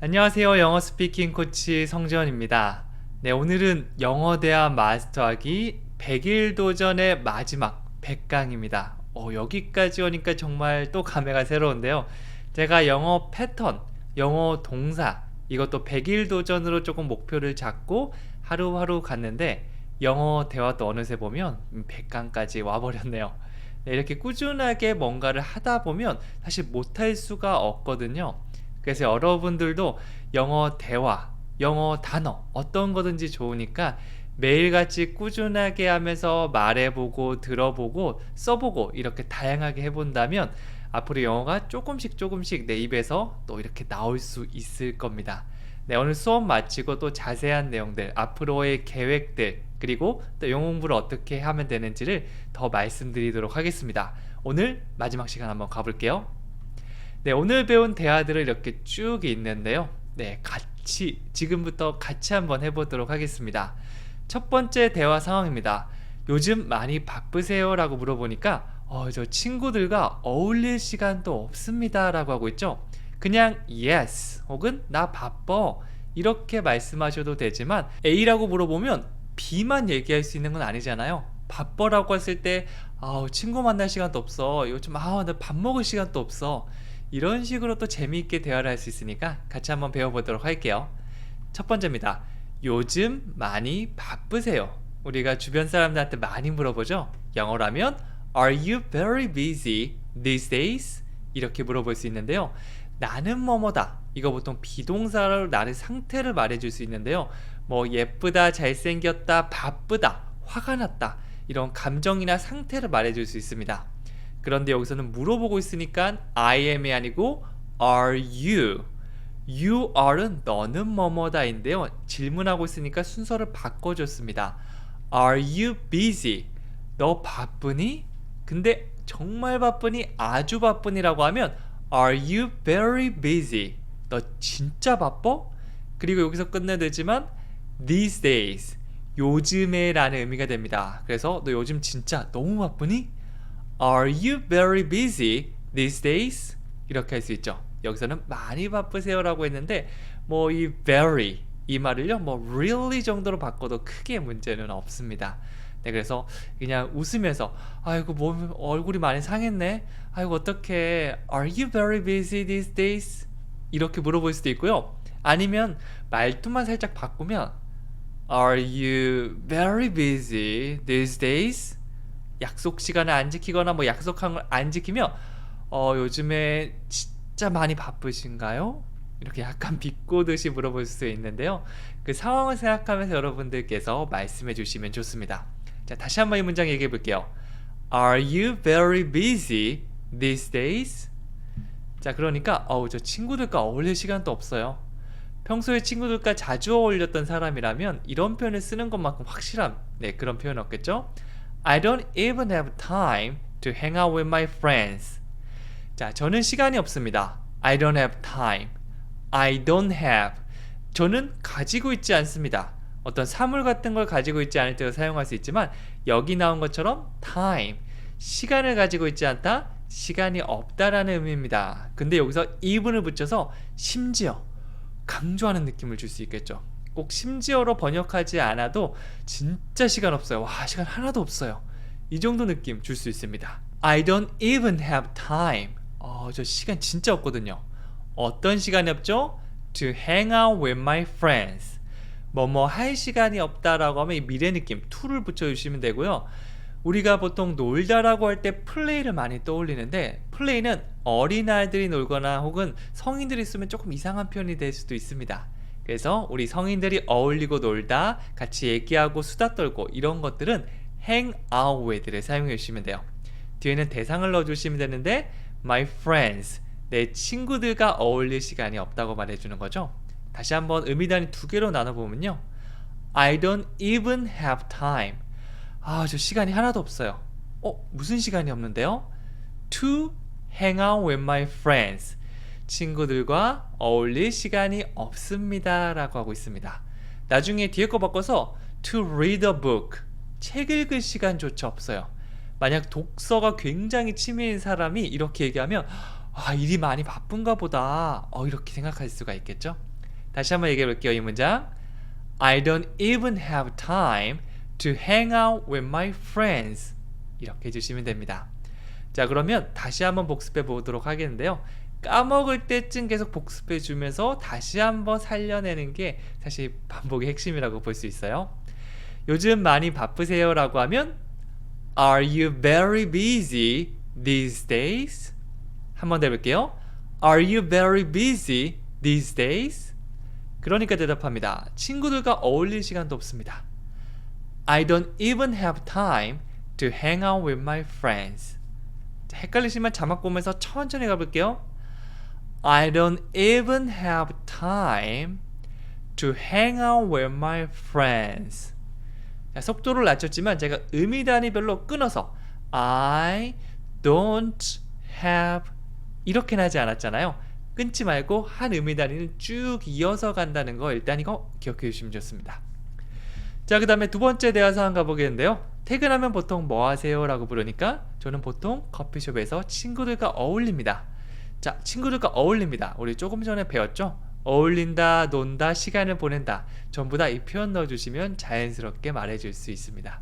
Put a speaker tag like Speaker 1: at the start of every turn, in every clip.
Speaker 1: 안녕하세요. 영어 스피킹 코치 성지원입니다. 네, 오늘은 영어 대화 마스터하기 100일 도전의 마지막 100강입니다. 여기까지 오니까 정말 또 감회가 새로운데요. 제가 영어 패턴, 영어 동사, 이것도 100일 도전으로 조금 목표를 잡고 하루하루 갔는데 영어 대화도 어느새 보면 100강까지 와버렸네요. 네, 이렇게 꾸준하게 뭔가를 하다 보면 사실 못할 수가 없거든요. 그래서 여러분들도 영어 대화, 영어 단어 어떤 거든지 좋으니까 매일같이 꾸준하게 하면서 말해보고 들어보고 써보고 이렇게 다양하게 해본다면 앞으로 영어가 조금씩 내 입에서 또 이렇게 나올 수 있을 겁니다. 네, 오늘 수업 마치고 또 자세한 내용들, 앞으로의 계획들, 그리고 또 영어 공부를 어떻게 하면 되는지를 더 말씀드리도록 하겠습니다. 오늘 마지막 시간 한번 가볼게요. 네, 오늘 배운 대화들을 이렇게 쭉 있는데요. 네, 지금부터 같이 한번 해보도록 하겠습니다. 첫 번째 대화 상황입니다. 요즘 많이 바쁘세요? 라고 물어보니까 저 친구들과 어울릴 시간도 없습니다 라고 하고 있죠. 그냥 yes 혹은 나 바빠 이렇게 말씀하셔도 되지만 A라고 물어보면 B만 얘기할 수 있는 건 아니잖아요. 바빠라고 했을 때 친구 만날 시간도 없어, 요즘 나 밥 먹을 시간도 없어, 이런 식으로 또 재미있게 대화를 할 수 있으니까 같이 한번 배워보도록 할게요. 첫 번째입니다. 요즘 많이 바쁘세요? 우리가 주변 사람들한테 많이 물어보죠. 영어라면 Are you very busy these days? 이렇게 물어볼 수 있는데요. 나는 뭐뭐다, 이거 보통 비동사로 나의 상태를 말해줄 수 있는데요. 뭐 예쁘다, 잘생겼다, 바쁘다, 화가 났다, 이런 감정이나 상태를 말해줄 수 있습니다. 그런데 여기서는 물어보고 있으니까 I am이 아니고 Are you? You are은 너는 뭐뭐다인데요. 질문하고 있으니까 순서를 바꿔줬습니다. Are you busy? 너 바쁘니? 근데 정말 바쁘니? 아주 바쁘니라고 하면 Are you very busy? 너 진짜 바빠? 그리고 여기서 끝내도 되지만 these days, 요즘에 라는 의미가 됩니다. 그래서 너 요즘 진짜 너무 바쁘니? Are you very busy these days? 이렇게 할 수 있죠. 여기서는 많이 바쁘세요 라고 했는데 뭐 이 very 이 말을요 뭐 really 정도로 바꿔도 크게 문제는 없습니다. 네, 그래서 그냥 웃으면서 아이고 뭐 얼굴이 많이 상했네, 아이고 어떡해, Are you very busy these days? 이렇게 물어볼 수도 있고요. 아니면 말투만 살짝 바꾸면 Are you very busy these days? 약속 시간을 안 지키거나 뭐 약속한 걸 안 지키면 요즘에 진짜 많이 바쁘신가요? 이렇게 약간 비꼬듯이 물어볼 수 있는데요. 그 상황을 생각하면서 여러분들께서 말씀해 주시면 좋습니다. 자, 다시 한번 이 문장 얘기해 볼게요. Are you very busy these days? 자, 그러니까 저 친구들과 어울릴 시간도 없어요. 평소에 친구들과 자주 어울렸던 사람이라면 이런 표현을 쓰는 것만큼 확실한 그런 표현 없겠죠? I don't even have time to hang out with my friends. 자, 저는 시간이 없습니다. I don't have time. I don't have. 저는 가지고 있지 않습니다. 어떤 사물 같은 걸 가지고 있지 않을 때도 사용할 수 있지만 여기 나온 것처럼 time, 시간을 가지고 있지 않다, 시간이 없다라는 의미입니다. 근데 여기서 even을 붙여서 심지어 강조하는 느낌을 줄 수 있겠죠. 꼭 심지어로 번역하지 않아도 진짜 시간 없어요, 와 시간 하나도 없어요, 이 정도 느낌 줄 수 있습니다. I don't even have time. 저 시간 진짜 없거든요. 어떤 시간이 없죠? To hang out with my friends. 뭐뭐 할 시간이 없다라고 하면 이 미래 느낌 to를 붙여주시면 되고요. 우리가 보통 놀다라고 할 때 플레이를 많이 떠올리는데 플레이는 어린아이들이 놀거나 혹은 성인들이 쓰면 조금 이상한 표현이 될 수도 있습니다. 그래서 우리 성인들이 어울리고 놀다, 같이 얘기하고 수다 떨고 이런 것들은 hang out with를 사용해 주시면 돼요. 뒤에는 대상을 넣어주시면 되는데 my friends, 내 친구들과 어울릴 시간이 없다고 말해주는 거죠. 다시 한번 의미단위 두 개로 나눠보면요. I don't even have time. 저 시간이 하나도 없어요. 무슨 시간이 없는데요? To hang out with my friends. 친구들과 어울릴 시간이 없습니다 라고 하고 있습니다. 나중에 뒤에 거 바꿔서 to read a book. 책 읽을 시간조차 없어요. 만약 독서가 굉장히 취미인 사람이 이렇게 얘기하면 일이 많이 바쁜가 보다 이렇게 생각할 수가 있겠죠. 다시 한번 얘기해 볼게요. 이 문장. I don't even have time to hang out with my friends. 이렇게 해주시면 됩니다. 자, 그러면 다시 한번 복습해 보도록 하겠는데요. 까먹을 때쯤 계속 복습해 주면서 다시 한번 살려내는 게 사실 반복의 핵심이라고 볼 수 있어요. 요즘 많이 바쁘세요? 라고 하면 Are you very busy these days? 한번 더 해볼게요. Are you very busy these days? 그러니까 대답합니다. 친구들과 어울릴 시간도 없습니다. I don't even have time to hang out with my friends. 자, 헷갈리시면 자막 보면서 천천히 가볼게요. I don't even have time to hang out with my friends. 자, 속도를 낮췄지만 제가 음이 단위별로 끊어서 I don't have 이렇게는 하지 않았잖아요. 끊지 말고 한 음이 단위는 쭉 이어서 간다는 거 일단 이거 기억해 주시면 좋습니다. 자, 그 다음에 두 번째 대화 상황 가보겠는데요. 퇴근하면 보통 뭐 하세요? 라고 물으니까 저는 보통 커피숍에서 친구들과 어울립니다. 자, 친구들과 어울립니다. 우리 조금 전에 배웠죠? 어울린다, 논다, 시간을 보낸다. 전부 다 이 표현 넣어주시면 자연스럽게 말해줄 수 있습니다.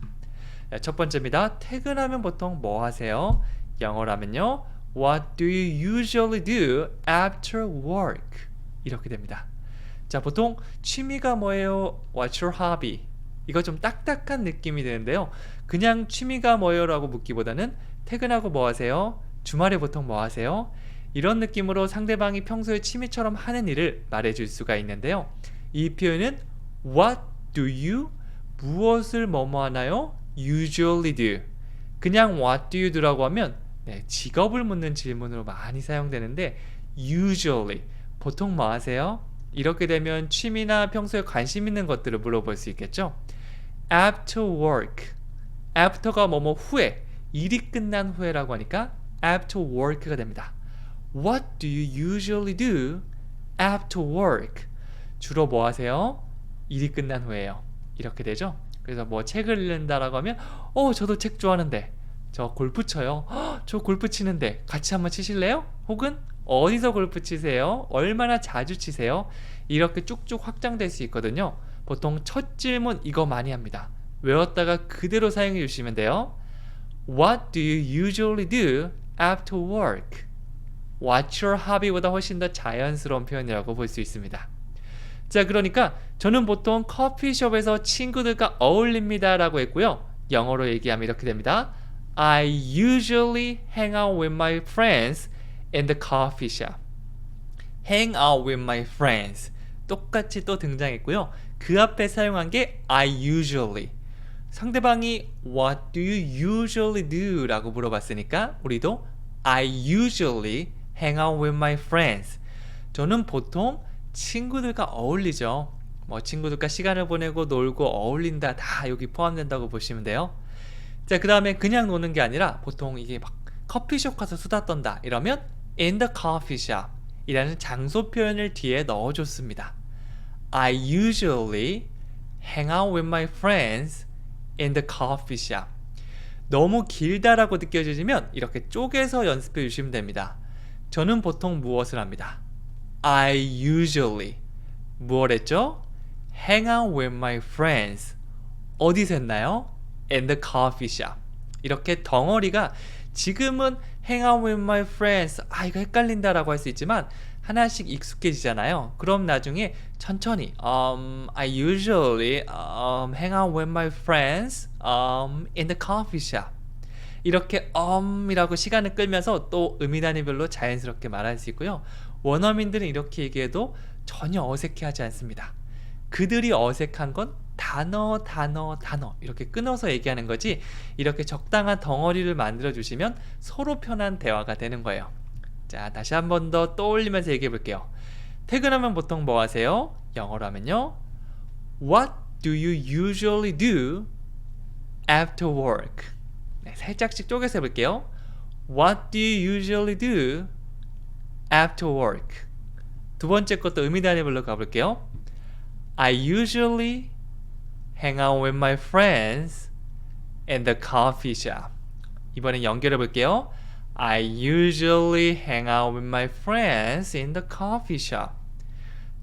Speaker 1: 자, 첫 번째입니다. 퇴근하면 보통 뭐 하세요? 영어라면요. What do you usually do after work? 이렇게 됩니다. 자, 보통 취미가 뭐예요? What's your hobby? 이거 좀 딱딱한 느낌이 드는데요. 그냥 취미가 뭐예요? 라고 묻기보다는 퇴근하고 뭐 하세요? 주말에 보통 뭐 하세요? 이런 느낌으로 상대방이 평소에 취미처럼 하는 일을 말해줄 수가 있는데요. 이 표현은 What do you? 무엇을 뭐뭐 하나요? Usually do. 그냥 What do you do? 라고 하면 직업을 묻는 질문으로 많이 사용되는데 Usually, 보통 뭐 하세요? 이렇게 되면 취미나 평소에 관심 있는 것들을 물어볼 수 있겠죠. After work, after가 뭐뭐 후에, 일이 끝난 후에라고 하니까 after work가 됩니다. What do you usually do after work? 주로 뭐 하세요? 일이 끝난 후에요. 이렇게 되죠. 그래서 뭐 책을 읽는다라고 하면 저도 책 좋아하는데 저 골프 쳐요. 저 골프 치는데 같이 한번 치실래요? 혹은 어디서 골프 치세요? 얼마나 자주 치세요? 이렇게 쭉쭉 확장될 수 있거든요. 보통 첫 질문 이거 많이 합니다. 외웠다가 그대로 사용해 주시면 돼요. What do you usually do after work? What's your hobby보다 훨씬 더 자연스러운 표현이라고 볼 수 있습니다. 자, 그러니까 저는 보통 커피숍에서 친구들과 어울립니다 라고 했고요. 영어로 얘기하면 이렇게 됩니다. I usually hang out with my friends in the coffee shop. Hang out with my friends. 똑같이 또 등장했고요. 그 앞에 사용한 게 I usually. 상대방이 What do you usually do? 라고 물어봤으니까 우리도 I usually hang out with my friends. 저는 보통 친구들과 어울리죠. 뭐 친구들과 시간을 보내고 놀고 어울린다 다 여기 포함된다고 보시면 돼요. 자, 그 다음에 그냥 노는 게 아니라 보통 이게 막 커피숍 가서 수다 떤다 이러면 in the coffee shop 이라는 장소 표현을 뒤에 넣어줬습니다. I usually hang out with my friends in the coffee shop. 너무 길다라고 느껴지면 이렇게 쪼개서 연습해 주시면 됩니다. 저는 보통 무엇을 합니다. I usually 무엇 했죠? hang out with my friends. 어디서 했나요? in the coffee shop. 이렇게 덩어리가 지금은 hang out with my friends. 이거 헷갈린다 라고 할 수 있지만 하나씩 익숙해지잖아요. 그럼 나중에 천천히 I usually hang out with my friends in the coffee shop. 이렇게 이라고 시간을 끌면서 또 의미 단위별로 자연스럽게 말할 수 있고요. 원어민들은 이렇게 얘기해도 전혀 어색해하지 않습니다. 그들이 어색한 건 단어 이렇게 끊어서 얘기하는 거지 이렇게 적당한 덩어리를 만들어 주시면 서로 편한 대화가 되는 거예요. 자, 다시 한 번 더 떠올리면서 얘기해 볼게요. 퇴근하면 보통 뭐 하세요? 영어로 하면요. What do you usually do after work? 네, 살짝씩 쪼개서 해볼게요. What do you usually do after work? 두 번째 것도 의미 단위별로 가볼게요. I usually hang out with my friends in the coffee shop. 이번엔 연결해 볼게요. I usually hang out with my friends in the coffee shop.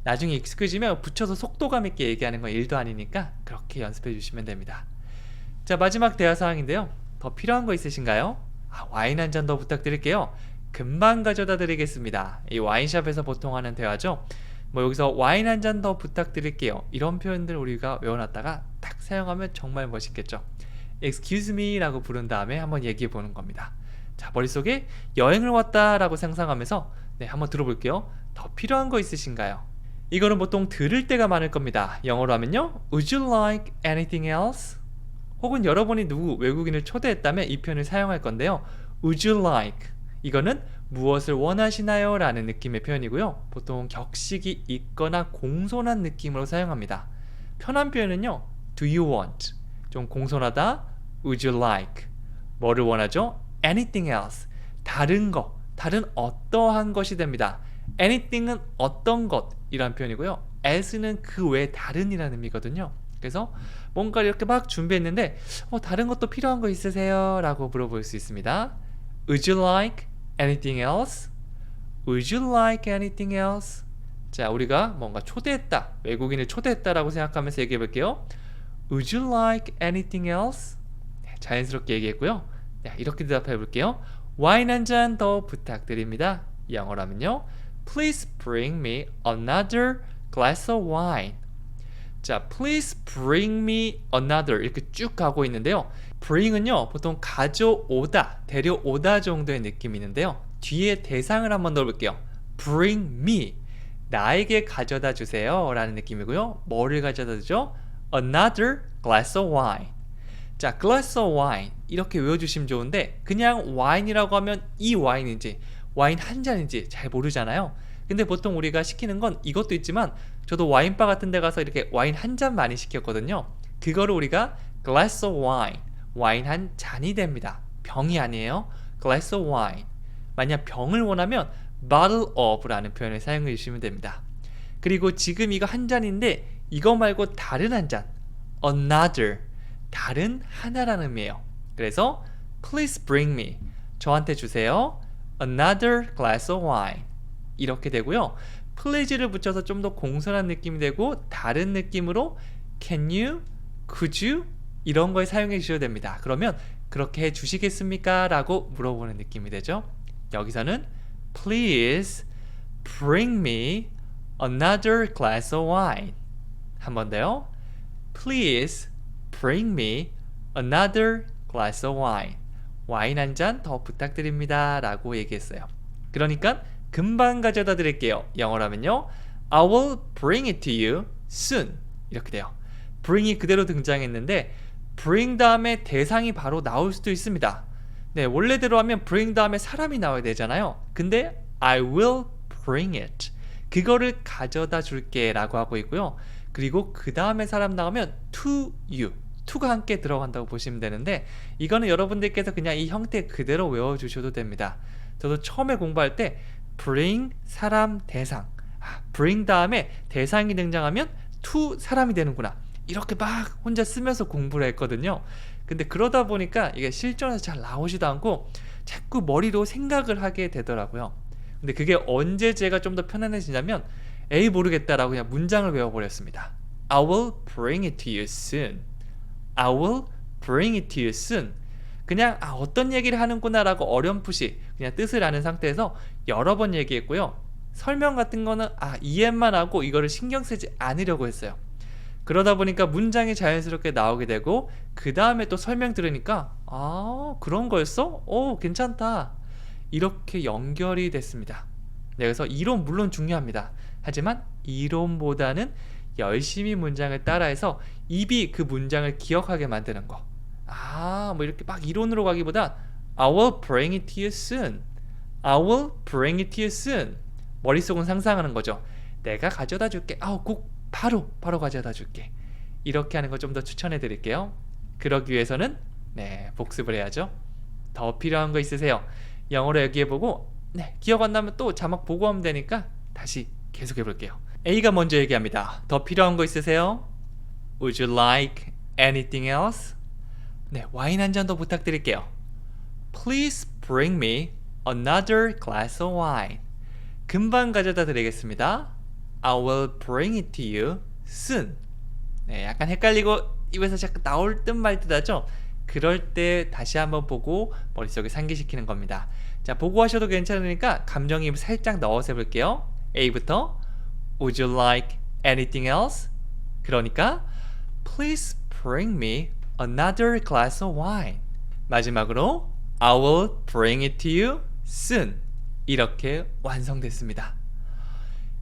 Speaker 1: 나중에 익숙해지면 붙여서 속도감 있게 얘기하는 건 일도 아니니까 그렇게 연습해 주시면 됩니다. 자, 마지막 대화 상황인데요. 더 필요한 거 있으신가요? 와인 한 잔 더 부탁드릴게요. 금방 가져다 드리겠습니다. 이 와인샵에서 보통 하는 대화죠. 뭐 여기서 와인 한 잔 더 부탁드릴게요. 이런 표현들 우리가 외워놨다가 딱 사용하면 정말 멋있겠죠. Excuse me 라고 부른 다음에 한번 얘기해 보는 겁니다. 자, 머릿속에 여행을 왔다 라고 상상하면서 한번 들어볼게요. 더 필요한 거 있으신가요? 이거는 보통 들을 때가 많을 겁니다. 영어로 하면요, Would you like anything else? 혹은 여러분이 누구 외국인을 초대했다면 이 표현을 사용할 건데요. Would you like? 이거는 무엇을 원하시나요? 라는 느낌의 표현이고요. 보통 격식이 있거나 공손한 느낌으로 사용합니다. 편한 표현은요, Do you want? 좀 공손하다. Would you like? 뭐를 원하죠? Anything else. 다른 거, 다른 어떠한 것이 됩니다. Anything은 어떤 것이라는 표현이고요. else는 그 외 다른이라는 의미거든요. 그래서 뭔가 이렇게 막 준비했는데 다른 것도 필요한 거 있으세요? 라고 물어볼 수 있습니다. Would you like anything else? Would you like anything else? 자, 우리가 뭔가 초대했다, 외국인을 초대했다라고 생각하면서 얘기해 볼게요. Would you like anything else? 자연스럽게 얘기했고요. 이렇게 대답해 볼게요. 와인 한 잔 더 부탁드립니다. 영어로 하면요, Please bring me another glass of wine. 자, please bring me another 이렇게 쭉 가고 있는데요. bring은요, 보통 가져오다, 데려오다 정도의 느낌이 있는데요. 뒤에 대상을 한번 넣어볼게요. bring me, 나에게 가져다 주세요 라는 느낌이고요. 뭐를 가져다 주죠? another glass of wine. 자, glass of wine 이렇게 외워주시면 좋은데, 그냥 와인이라고 하면 이 와인인지 와인 한 잔인지 잘 모르잖아요. 근데 보통 우리가 시키는 건 이것도 있지만, 저도 와인바 같은 데 가서 이렇게 와인 한 잔 많이 시켰거든요. 그거를 우리가 glass of wine, 와인 한 잔이 됩니다. 병이 아니에요. glass of wine. 만약 병을 원하면 bottle of 라는 표현을 사용해 주시면 됩니다. 그리고 지금 이거 한 잔인데 이거 말고 다른 한 잔, another, 다른 하나라는 의미예요. 그래서 please bring me, 저한테 주세요, another glass of wine. 이렇게 되고요. please를 붙여서 좀 더 공손한 느낌이 되고, 다른 느낌으로 can you, could you 이런 거에 사용해 주셔도 됩니다. 그러면 그렇게 해 주시겠습니까? 라고 물어보는 느낌이 되죠. 여기서는 please bring me another glass of wine. 한 번 더요. please bring me another glass of wine. 와인 한 잔 더 부탁드립니다 라고 얘기했어요. 그러니까 금방 가져다 드릴게요. 영어로 하면요, I will bring it to you soon. 이렇게 돼요. bring이 그대로 등장했는데 bring 다음에 대상이 바로 나올 수도 있습니다. 네, 원래대로 하면 bring 다음에 사람이 나와야 되잖아요. 근데 I will bring it, 그거를 가져다 줄게 라고 하고 있고요. 그리고 그 다음에 사람 나오면 to you, to가 함께 들어간다고 보시면 되는데, 이거는 여러분들께서 그냥 이 형태 그대로 외워주셔도 됩니다. 저도 처음에 공부할 때 bring, 사람, 대상, bring 다음에 대상이 등장하면 to, 사람이 되는구나, 이렇게 막 혼자 쓰면서 공부를 했거든요. 근데 그러다 보니까 이게 실전에서 잘 나오지도 않고 자꾸 머리로 생각을 하게 되더라고요. 근데 그게 언제 제가 좀 더 편안해지냐면, 에이 모르겠다라고 그냥 문장을 외워버렸습니다. I will bring it to you soon. I will bring it to you soon. 그냥 어떤 얘기를 하는구나 라고 어렴풋이 그냥 뜻을 아는 상태에서 여러 번 얘기했고요. 설명 같은 거는 이해만 하고 이거를 신경 쓰지 않으려고 했어요. 그러다 보니까 문장이 자연스럽게 나오게 되고, 그 다음에 또 설명 들으니까 그런 거였어? 오, 괜찮다. 이렇게 연결이 됐습니다. 네, 그래서 이론 물론 중요합니다. 하지만 이론보다는 열심히 문장을 따라해서 입이 그 문장을 기억하게 만드는 거. 뭐 이렇게 막 이론으로 가기보다 I will bring it to you soon. I will bring it to you soon. 머릿속은 상상하는 거죠. 내가 가져다 줄게. 꼭 바로 가져다 줄게. 이렇게 하는 거 좀 더 추천해 드릴게요. 그러기 위해서는 복습을 해야죠. 더 필요한 거 있으세요? 영어로 얘기해보고 기억 안 나면 또 자막 보고 하면 되니까 다시 계속 해볼게요. A가 먼저 얘기합니다. 더 필요한 거 있으세요? Would you like anything else? 와인 한 잔 더 부탁드릴게요. Please bring me another glass of wine. 금방 가져다 드리겠습니다. I will bring it to you soon. 네, 약간 헷갈리고 입에서 자꾸 나올 듯 말 듯 하죠? 그럴 때 다시 한번 보고 머릿속에 상기시키는 겁니다. 자, 보고 하셔도 괜찮으니까 감정이입 살짝 넣어서 해볼게요. A부터 Would you like anything else? 그러니까 Please bring me another glass of wine. 마지막으로 I will bring it to you soon. 이렇게 완성됐습니다.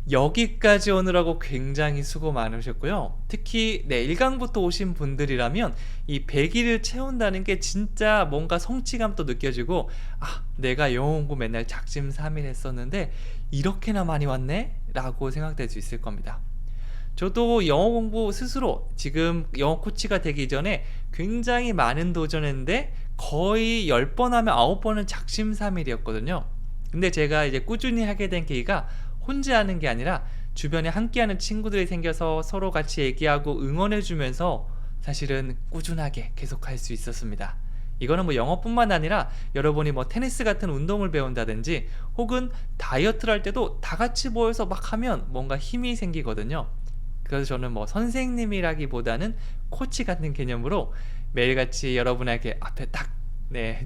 Speaker 1: 여기까지 오느라고 굉장히 수고 많으셨고요. 특히 1강부터 오신 분들이라면 이 100일을 채운다는 게 진짜 뭔가 성취감도 느껴지고, 아, 내가 영어 공부 맨날 작심삼일 했었는데 이렇게나 많이 왔네? 라고 생각될 수 있을 겁니다. 저도 영어 공부 스스로 지금 영어 코치가 되기 전에 굉장히 많은 도전했는데 거의 10번 하면 9번은 작심삼일이었거든요. 근데 제가 이제 꾸준히 하게 된 계기가 혼자 하는 게 아니라 주변에 함께하는 친구들이 생겨서 서로 같이 얘기하고 응원해주면서 사실은 꾸준하게 계속 할 수 있었습니다. 이거는 뭐 영어뿐만 아니라 여러분이 뭐 테니스 같은 운동을 배운다든지 혹은 다이어트를 할 때도 다 같이 모여서 막 하면 뭔가 힘이 생기거든요. 그래서 저는 뭐 선생님이라기보다는 코치 같은 개념으로 매일같이 여러분에게 앞에 딱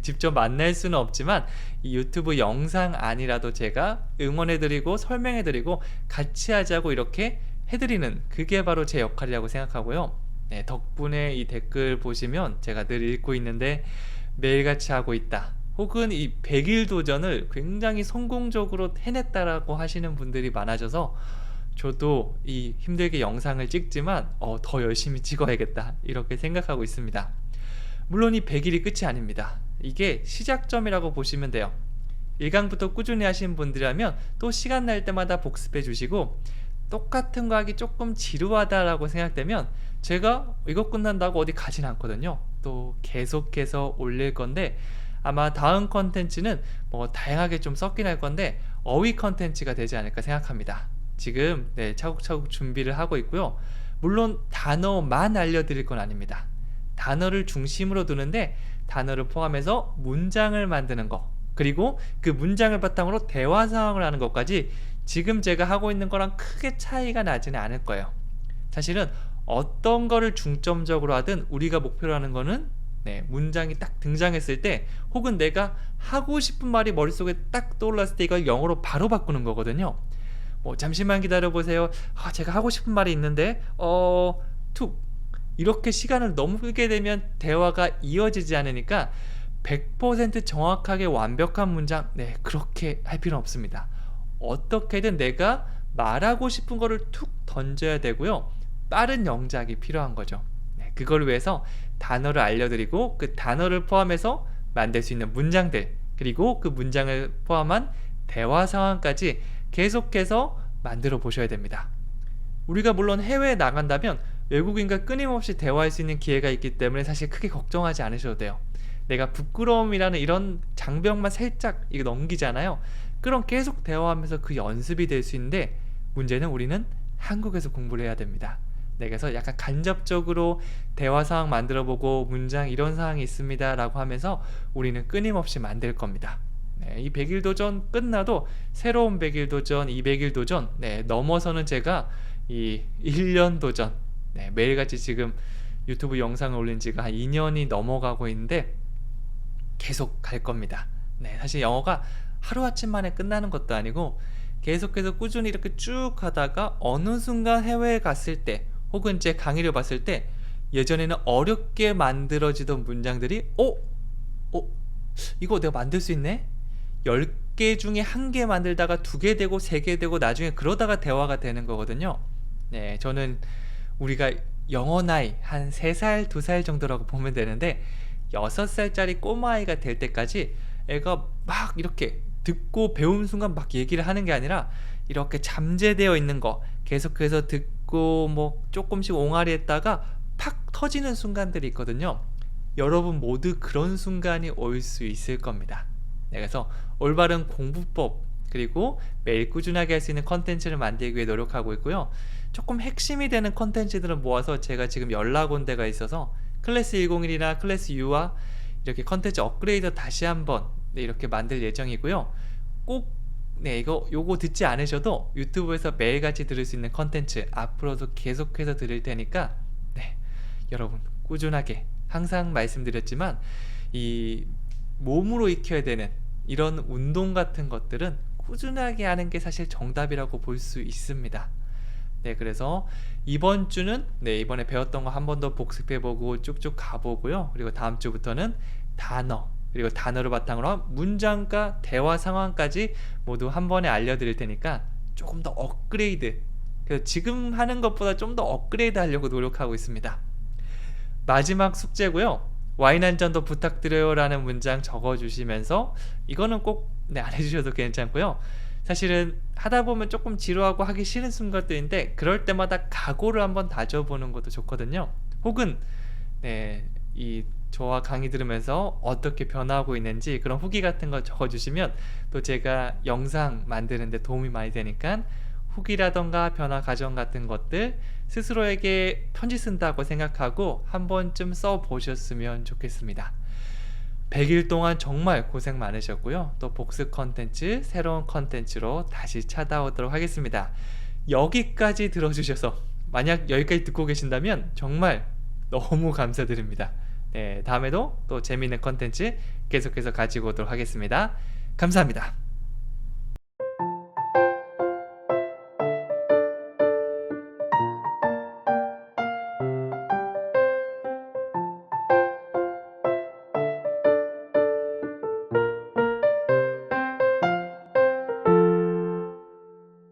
Speaker 1: 직접 만날 수는 없지만 이 유튜브 영상 안이라도 제가 응원해드리고 설명해드리고 같이 하자고 이렇게 해드리는, 그게 바로 제 역할이라고 생각하고요. 덕분에 이 댓글 보시면 제가 늘 읽고 있는데 매일같이 하고 있다, 혹은 이 100일 도전을 굉장히 성공적으로 해냈다라고 하시는 분들이 많아져서 저도 이 힘들게 영상을 찍지만 더 열심히 찍어야겠다 이렇게 생각하고 있습니다. 물론 이 100일이 끝이 아닙니다. 이게 시작점이라고 보시면 돼요. 1강부터 꾸준히 하신 분들이라면 또 시간 날 때마다 복습해 주시고, 똑같은 거 하기 조금 지루하다라고 생각되면 제가 이거 끝난다고 어디 가진 않거든요. 또 계속해서 올릴 건데 아마 다음 컨텐츠는 뭐 다양하게 좀 섞긴 할 건데 어휘 컨텐츠가 되지 않을까 생각합니다. 지금 차곡차곡 준비를 하고 있고요. 물론 단어만 알려드릴 건 아닙니다. 단어를 중심으로 두는데 단어를 포함해서 문장을 만드는 거, 그리고 그 문장을 바탕으로 대화 상황을 하는 것까지 지금 제가 하고 있는 거랑 크게 차이가 나지는 않을 거예요. 사실은 어떤 거를 중점적으로 하든 우리가 목표로 하는 거는 문장이 딱 등장했을 때 혹은 내가 하고 싶은 말이 머릿속에 딱 떠올랐을 때 이걸 영어로 바로 바꾸는 거거든요. 뭐 잠시만 기다려 보세요. 제가 하고 싶은 말이 있는데 툭 이렇게 시간을 너무 끌게 되면 대화가 이어지지 않으니까 100% 정확하게 완벽한 문장 그렇게 할 필요는 없습니다. 어떻게든 내가 말하고 싶은 거를 툭 던져야 되고요. 빠른 영작이 필요한 거죠. 그걸 위해서 단어를 알려드리고 그 단어를 포함해서 만들 수 있는 문장들, 그리고 그 문장을 포함한 대화 상황까지 계속해서 만들어 보셔야 됩니다. 우리가 물론 해외에 나간다면 외국인과 끊임없이 대화할 수 있는 기회가 있기 때문에 사실 크게 걱정하지 않으셔도 돼요. 내가 부끄러움이라는 이런 장벽만 살짝 이거 넘기잖아요. 그럼 계속 대화하면서 그 연습이 될 수 있는데 문제는 우리는 한국에서 공부를 해야 됩니다. 그래서 약간 간접적으로 대화 상황 만들어보고 문장 이런 상황이 있습니다 라고 하면서 우리는 끊임없이 만들 겁니다. 이 100일 도전 끝나도 새로운 100일 도전, 200일 도전 넘어서는 제가 이 1년 도전 매일같이 지금 유튜브 영상을 올린 지가 한 2년이 넘어가고 있는데 계속 갈 겁니다. 사실 영어가 하루아침 만에 끝나는 것도 아니고 계속해서 꾸준히 이렇게 쭉 하다가 어느 순간 해외에 갔을 때 혹은 제 강의를 봤을 때 예전에는 어렵게 만들어지던 문장들이 이거 내가 만들 수 있네? 10개 중에 1개 만들다가 2개 되고 3개 되고 나중에 그러다가 대화가 되는 거거든요. 저는 우리가 영어 나이 한 3살, 2살 정도라고 보면 되는데 6살짜리 꼬마아이가 될 때까지 애가 막 이렇게 듣고 배운 순간 막 얘기를 하는 게 아니라 이렇게 잠재되어 있는 거 계속해서 듣고 뭐 조금씩 옹알이 했다가 팍 터지는 순간들이 있거든요. 여러분 모두 그런 순간이 올 수 있을 겁니다. 그래서 올바른 공부법 그리고 매일 꾸준하게 할 수 있는 컨텐츠를 만들기 위해 노력하고 있고요. 조금 핵심이 되는 컨텐츠들을 모아서 제가 지금 연락 온 데가 있어서 클래스 101이나 클래스 U와 이렇게 컨텐츠 업그레이드 다시 한번 이렇게 만들 예정이고요. 꼭 네, 요거 듣지 않으셔도 유튜브에서 매일같이 들을 수 있는 컨텐츠 앞으로도 계속해서 들을 테니까 네, 여러분 꾸준하게 항상 말씀드렸지만 이 몸으로 익혀야 되는 이런 운동 같은 것들은 꾸준하게 하는 게 사실 정답이라고 볼 수 있습니다. 네, 그래서 이번 주는 네, 이번에 배웠던 거 한 번 더 복습해보고 쭉쭉 가보고요. 그리고 다음 주부터는 단어, 그리고 단어를 바탕으로 한 문장과 대화 상황까지 모두 한 번에 알려드릴 테니까 조금 더 업그레이드, 그래서 지금 하는 것보다 좀 더 업그레이드 하려고 노력하고 있습니다. 마지막 숙제고요. 와인 한 잔 더 부탁드려요 라는 문장 적어주시면서 이거는 꼭 네, 안 해주셔도 괜찮고요. 사실은 하다 보면 조금 지루하고 하기 싫은 순간들인데 그럴 때마다 각오를 한번 다져보는 것도 좋거든요. 혹은 네, 이 저와 강의 들으면서 어떻게 변화하고 있는지 그런 후기 같은 거 적어주시면 또 제가 영상 만드는데 도움이 많이 되니까 후기라던가 변화 과정 같은 것들 스스로에게 편지 쓴다고 생각하고 한 번쯤 써보셨으면 좋겠습니다. 100일 동안 정말 고생 많으셨고요. 또 복습 컨텐츠, 새로운 컨텐츠로 다시 찾아오도록 하겠습니다. 여기까지 들어주셔서 만약 여기까지 듣고 계신다면 정말 너무 감사드립니다. 네, 다음에도 또 재미있는 컨텐츠 계속해서 가지고 오도록 하겠습니다. 감사합니다.